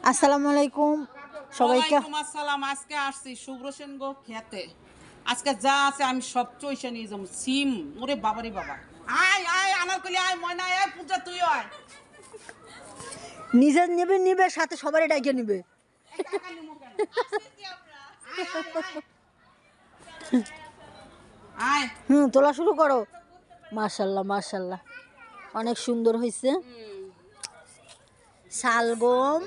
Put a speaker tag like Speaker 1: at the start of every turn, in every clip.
Speaker 1: আসসালামু আলাইকুম সবাইকে।
Speaker 2: ওয়ালাইকুম আসসালাম। আজকে আসছি শুভ্র সেন গো খেতে। আজকে যা আছে আমি সব চইসা নিয়ে যাবো। সিম ওরে বাবারে বাবা। আয় আয় আনারকলি আয়, ময়না আয়, পূজা তুই আয়।
Speaker 1: নিজে নিবে সাথে সবারই ডাইকে নিবে।
Speaker 2: এই টাকা নিমু কেন? আসছি আমরা। আয় আয় আয়। আয়।
Speaker 1: তোলা শুরু করো। মাশাল্লাহ মাশাল্লাহ, অনেক সুন্দর হয়েছে। শালগম,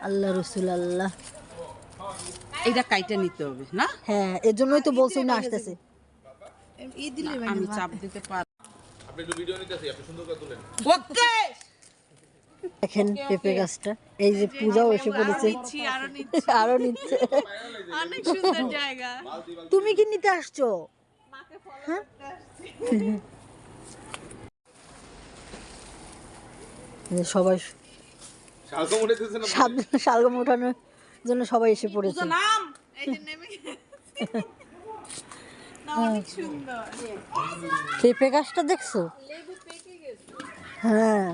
Speaker 1: আল্লাহ রসুল আল্লাহ।
Speaker 2: এইটা কাইটা নিতে হবে না?
Speaker 1: হ্যাঁ, এর জন্যই তো বলছি না আসতেছে।
Speaker 2: আমি চাপ দিতে পারি।
Speaker 3: আপনি একটু ভিডিও নিতেছি, আপনি সুন্দর করে তুলেন।
Speaker 2: ওকে।
Speaker 1: দেখেন পেঁপে গাছটা, এই যে পূজাও এসে পড়েছে, আরো নিচ্ছে।
Speaker 4: অনেক সুন্দর জায়গা।
Speaker 1: তুমি কি নিতে আসছো? হ্যাঁ, সবাই
Speaker 3: শালগম উঠাইতেছেন না?
Speaker 1: শালগম ওঠানোর জন্য সবাই এসে পড়েছে।
Speaker 2: পূজা নাম।
Speaker 4: এই যে নেমে গেছে। না, অনেক সুন্দর।
Speaker 1: পেঁপে গাছটা দেখছো?
Speaker 4: লেবু পেকে গেছে।
Speaker 1: হ্যাঁ,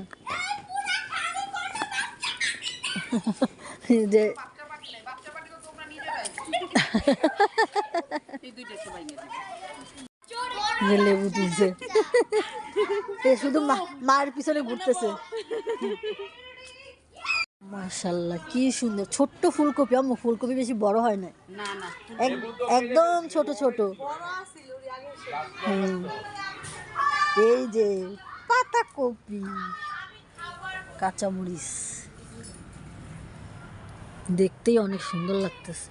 Speaker 1: এই যে
Speaker 2: এই দুইটা সবাই নিয়ে যাবে।
Speaker 1: যে লেবু তুলছে, এ শুধু মায়ের পিছনে ঘুরতেছে। মাশাল্লাহ কি সুন্দর ছোট্ট ফুলকপি। আম্মু ফুলকপি বেশি বড় হয় না,
Speaker 2: না না
Speaker 1: একদম ছোট ছোট। এই যে পাতাকপি, কাঁচামরিচ, দেখতেই অনেক সুন্দর লাগতেছে।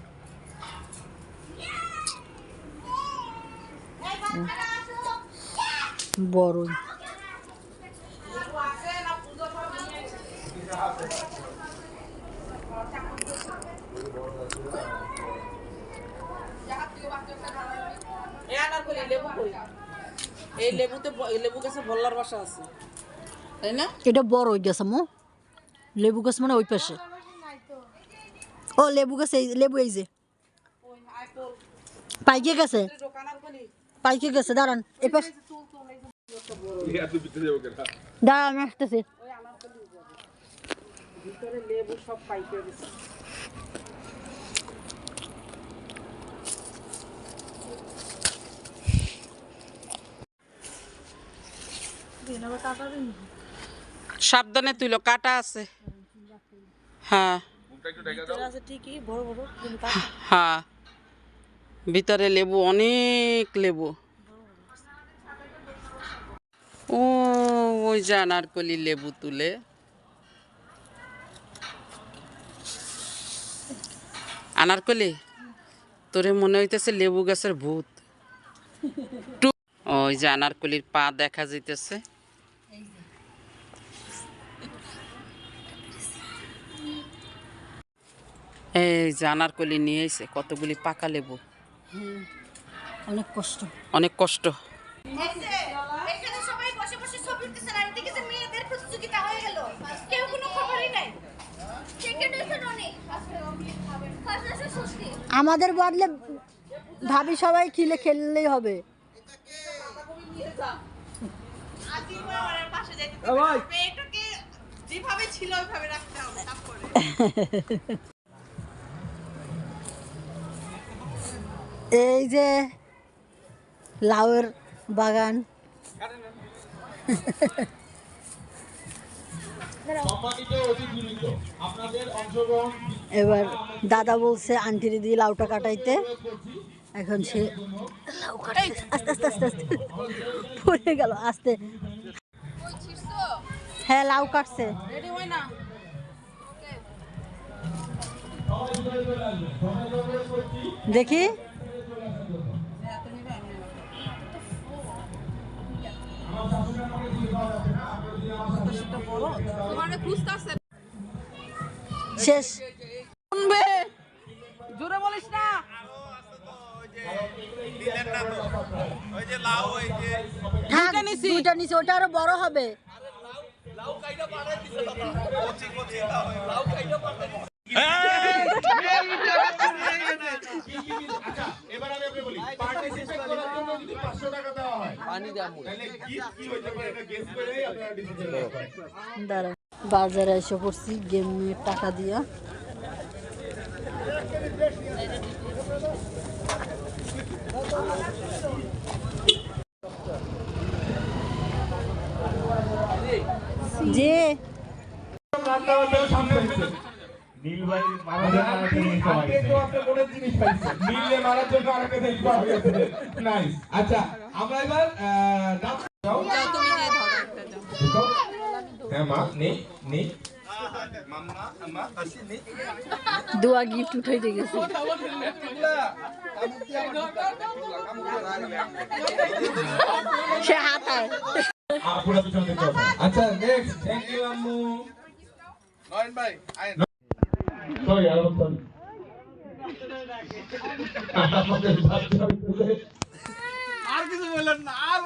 Speaker 1: বড়ই,
Speaker 2: এই লেবুতে লেবু গাছে বল্লার বাসা আছে, তাই না?
Speaker 1: এটা বড় হয়ে গেছে মো। লেবু গাছ মানে ওই পাশে। ও লেবু গাছ, এই লেবু, এই যে পাইকে গেছে, পাইকে গেছে। দাঁড়ান এ পাশে,
Speaker 3: এত ভিতরে যাবো কেন?
Speaker 1: দাঁড়ান আমি আসতেছি।
Speaker 2: ভিতরে লেবু সব পাইকে গেছে। সাবধানে তুইলো, কাটা আছে। হ্যাঁ
Speaker 3: মুখটা একটু ঢেকে দাও।
Speaker 2: হ্যাঁ, ভিতরে লেবু, অনেক লেবু। ও ওই যে আনারকলি লেবু তুলে। আনারকলি তোরে মনে হইতেছে লেবু গাছের ভূত। ওই যে আনারকলির পা দেখা যাইতেছে। এই যে আনারকলি নিয়ে এসে কতগুলি পাকা লেবু।
Speaker 1: অনেক কষ্ট,
Speaker 2: অনেক কষ্ট।
Speaker 4: এখানে সবাই বসে বসে ছবি তুলছে, আর এদিকে যে মেয়েদের প্রতিযোগিতা হয়ে গেল, কেউ কোনো খবরই নাই। সেকেন্ড হয়েছে রনি, ফার্স্ট হয়েছে সুস্তি।
Speaker 1: আমাদের বদলে ভাবি সবাই খেলে খেললেই হবে।
Speaker 4: আজিমার পাশে যাইতে হবে, মেয়েটাকে যেভাবে ছিল ওইভাবে রাখতে হবে। তারপরে
Speaker 1: এই যে লাউয়ের বাগান, এবার দাদা বলছে আন্টির দিয়ে লাউটা কাটাইতে। এখন সে লাউ কাটাইছে, আস্তে আস্তে আস্তে আস্তে পড়ে গেল আস্তে। হ্যাঁ লাউ কাটছে,
Speaker 2: রেডি হয় না?
Speaker 1: দেখি। শেষ।
Speaker 2: শুনবে, জোরে বলিস না।
Speaker 1: থাক, দুইটা নিচে, ওটা আরো বড় হবে।
Speaker 3: এবার আমি আপনাকে বলি, পার্টিসিপেট করার জন্য যদি 500 টাকা দেওয়া হয়, পানি দাম তাহলে কি হইতে পারে এটা গেস করে আপনারা ডিসিশন নেবেন।
Speaker 1: দাঁড়া। বাজারে এসে পড়ছি গেমের টাকা দিয়া। যে
Speaker 3: নীল ভাই মারার জন্য আরেকটা জিনিস পাওয়া গেছে। তো আপনি কোন জিনিস পাইছেন? নীলে মারার জন্য আরেকটা জিনিস পাওয়া গেছে। নাইস। আচ্ছা, আমরা এবার ডান্স যাও।
Speaker 2: তুমি যে ধরো একটা যাও।
Speaker 3: হ্যাঁ মা, নে। মাম্মা, আম্মা, আসি নে।
Speaker 1: দোয়া গিফট উঠাইতে গেছে। সে হাতায়।
Speaker 3: পুরো পিছন দিতে হবে। আচ্ছা, নেক্সট। থ্যাংক ইউ আম্মু। নয়ন ভাই, আয়। Sorry, sorry.
Speaker 2: আর কিছু বললেন না আর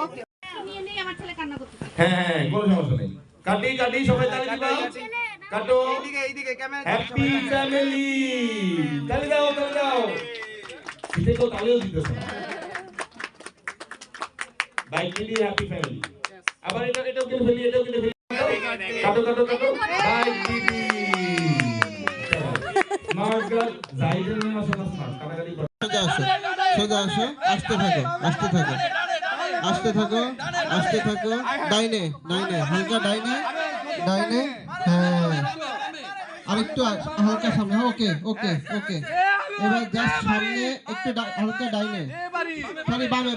Speaker 4: ওকে নিয়ে নেই আমার ছেলে কান্না করতেছে
Speaker 3: হ্যাঁ, কোনো সমস্যা নেই। কাটি সবাই তালি দিবা। কাটো। এইদিকে ক্যামেরা। Happy family. তালি দাও। কিসে তো তালিও দিতেছ না। বাই কিলি হ্যাপি ফ্যামিলি। আবার এটাও কিনে ফেলি। কাটো। বাই কিলি। মার্গার জাইদের না শোনাস না। কাটাকাটি কর।
Speaker 5: সোজা আসো, আসতে থাকো, ডাইনে, হালকা ডাইনে, হ্যাঁ, আরেকটু হালকা সামনে, ওকে, এবার জাস্ট সামনে একটু হালকা ডাইনে, সরি বামে,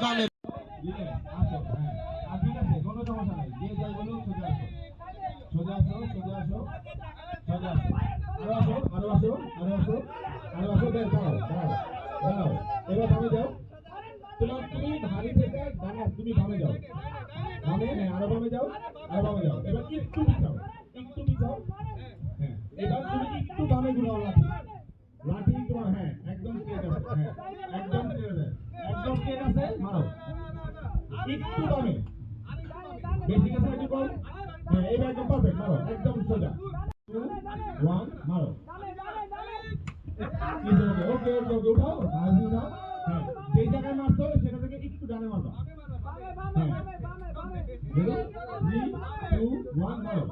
Speaker 3: আসো, হ্যাঁ। আর ঠিক আছে, কোনো সমস্যা নাই। যে যাই বলুন সোজা আসো। আরো আসো, বের দাঁড়াও। এবার বামে যাও। তুমি ভারী থেকে তুমি বামে যাও। হ্যাঁ, আরো বামে যাও। এবার একটু পিছাও। হ্যাঁ, এবার তুমি একটু বামে ঘুরাও লাঠি তোমার, হ্যাঁ, একদম স্ট্রেট আছে, মারো। একটু বামে, বেশি গেছে একটু কম। হ্যাঁ, এবার একদম পারফেক্ট, মারো, একদম সোজা। 2, 1, মারো। ওকে, উঠাও। হ্যাঁ, যেই জায়গায় মারছো সেটা থেকে একটু ডানে মারবা। হ্যাঁ, 3, 2, 1, মারো।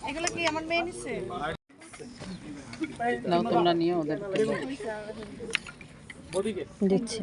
Speaker 4: এগুলো কি আমার মেয়ে নিছে
Speaker 2: নাও তোমরা নিয়ে ওদের
Speaker 1: দিচ্ছি।